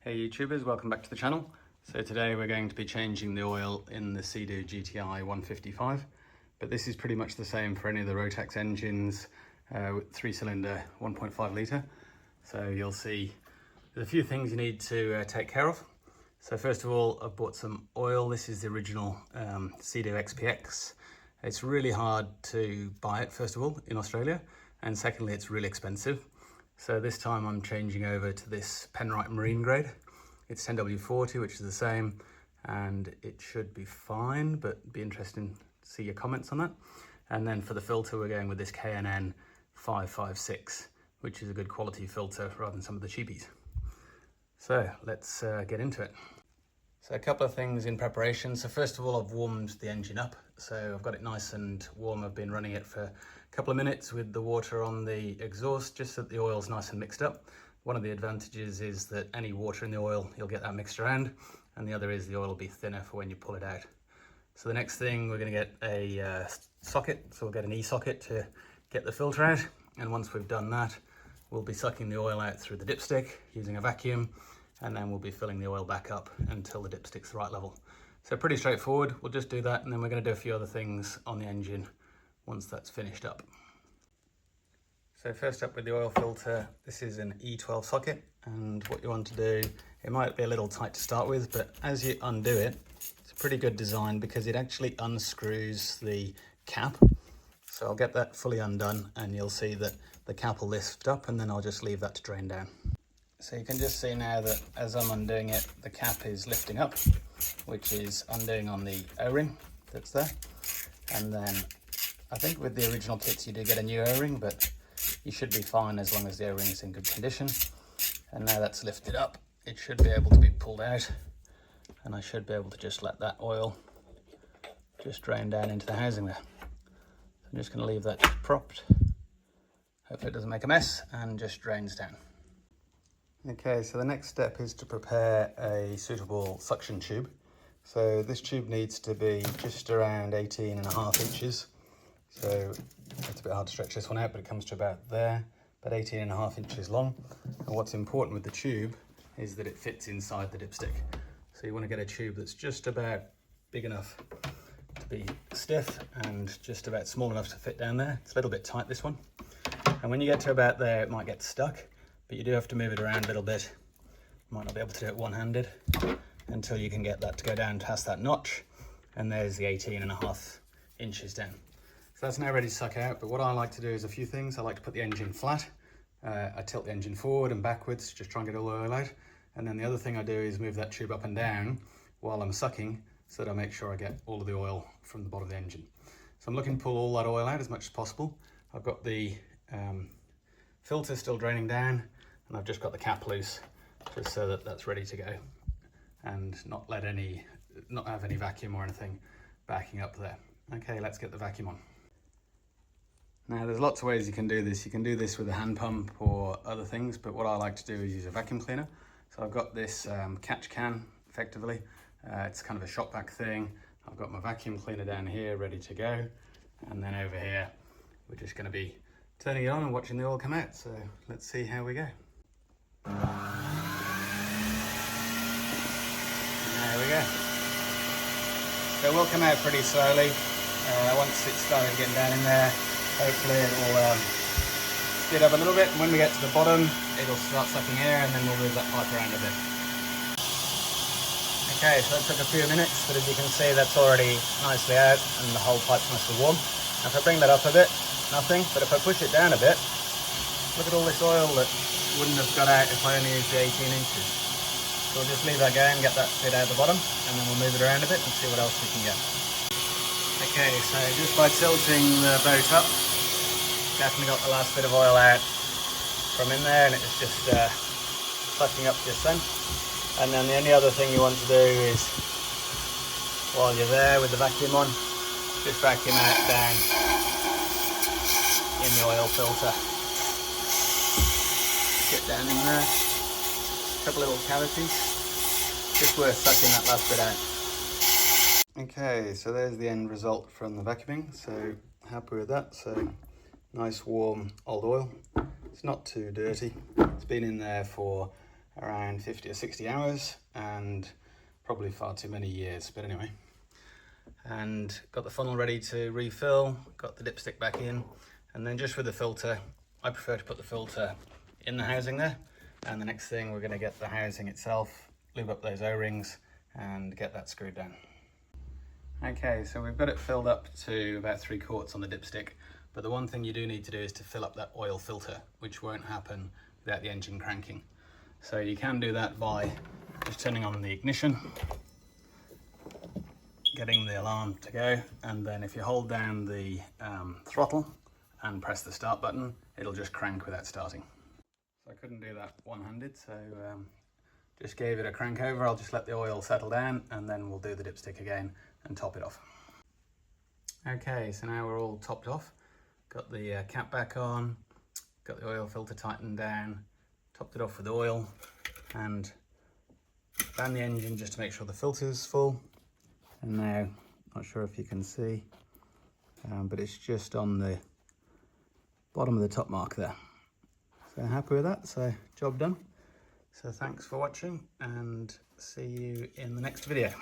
Hey YouTubers, welcome back to the channel. So today we're going to be changing the oil in the Sea-Doo GTI 155, but this is pretty much the same for any of the Rotax engines with 3-cylinder 1.5 litre. So you'll see there's a few things you need to take care of. So first of all, I've bought some oil. This is the original Sea-Doo XPX. It's really hard to buy it, first of all, in Australia, and secondly, it's really expensive. So this time I'm changing over to this Penrite Marine grade. It's 10W40, which is the same, and it should be fine, but be interesting to see your comments on that. And then for the filter, we're going with this K&N 556, which is a good quality filter rather than some of the cheapies. So let's get into it. So a couple of things in preparation. So first of all, I've warmed the engine up. So I've got it nice and warm. I've been running it for a couple of minutes with the water on the exhaust, just so that the oil's nice and mixed up. One of the advantages is that any water in the oil, you'll get that mixed around, and the other is the oil will be thinner for when you pull it out. So the next thing, we're going to get a socket. So we'll get an E-socket to get the filter out, and once we've done that, we'll be sucking the oil out through the dipstick using a vacuum, and then we'll be filling the oil back up until the dipstick's the right level. So pretty straightforward. We'll just do that, and then we're going to do a few other things on the engine once that's finished up. So first up with the oil filter, this is an E12 socket, and what you want to do, it might be a little tight to start with, but as you undo it, it's a pretty good design because it actually unscrews the cap. So I'll get that fully undone and you'll see that the cap will lift up, and then I'll just leave that to drain down. So you can just see now that as I'm undoing it, the cap is lifting up, which is undoing on the O-ring that's there. And then I think with the original kits you do get a new O-ring, but you should be fine as long as the O-ring is in good condition. And now that's lifted up, it should be able to be pulled out, and I should be able to just let that oil just drain down into the housing there. So I'm just going to leave that just propped. Hopefully it doesn't make a mess and just drains down. Okay, so the next step is to prepare a suitable suction tube. So this tube needs to be just around 18.5 inches. So it's a bit hard to stretch this one out, but it comes to about there, about 18.5 inches long. And what's important with the tube is that it fits inside the dipstick. So you want to get a tube that's just about big enough to be stiff and just about small enough to fit down there. It's a little bit tight, this one. And when you get to about there, it might get stuck, but you do have to move it around a little bit. You might not be able to do it one-handed until you can get that to go down past that notch. And there's the 18.5 inches down. So that's now ready to suck out, but what I like to do is a few things. I like to put the engine flat. I tilt the engine forward and backwards, just try and get all the oil out. And then the other thing I do is move that tube up and down while I'm sucking, so that I make sure I get all of the oil from the bottom of the engine. So I'm looking to pull all that oil out as much as possible. I've got the filter still draining down, and I've just got the cap loose, just so that that's ready to go, and not have any vacuum or anything backing up there. Okay, let's get the vacuum on. Now there's lots of ways you can do this. You can do this with a hand pump or other things, but what I like to do is use a vacuum cleaner. So I've got this catch can, effectively. It's kind of a shop vac thing. I've got my vacuum cleaner down here ready to go. And then over here, we're just gonna be turning it on and watching the oil come out. So let's see how we go. There we go. So it will come out pretty slowly. Once it's started getting down in there, hopefully it will speed up a little bit, and when we get to the bottom, it'll start sucking air, and then we'll move that pipe around a bit. Okay, so that took a few minutes, but as you can see, that's already nicely out, and the whole pipe's nicely warm. Now if I bring that up a bit, nothing, but if I push it down a bit, look at all this oil that wouldn't have got out if I only used the 18 inches. So we'll just leave that going, get that bit out the bottom, and then we'll move it around a bit and see what else we can get. Okay, so just by tilting the boat up, definitely got the last bit of oil out from in there, and it was just sucking up just then. And then the only other thing you want to do is, while you're there with the vacuum on, just vacuum out down in the oil filter. Get down in there, a couple little cavities, just worth sucking that last bit out. Okay, so there's the end result from the vacuuming, so happy with that. So nice warm old oil. It's not too dirty. It's been in there for around 50 or 60 hours and probably far too many years, but anyway. And got the funnel ready to refill, got the dipstick back in, and then just with the filter, I prefer to put the filter in the housing there. And the next thing, we're going to get the housing itself, lube up those O-rings and get that screwed down. Okay, so we've got it filled up to about 3 quarts on the dipstick, but the one thing you do need to do is to fill up that oil filter, which won't happen without the engine cranking. So you can do that by just turning on the ignition, getting the alarm to go, and then if you hold down the throttle and press the start button, it'll just crank without starting. So I couldn't do that one-handed, so just gave it a crank over. I'll just let the oil settle down and then we'll do the dipstick again and top it off. Okay, so now we're all topped off. Got the cap back on, got the oil filter tightened down, topped it off with oil, and ran the engine just to make sure the filter's full. And now, not sure if you can see, but it's just on the bottom of the top mark there. So happy with that, so job done. So thanks for watching and see you in the next video.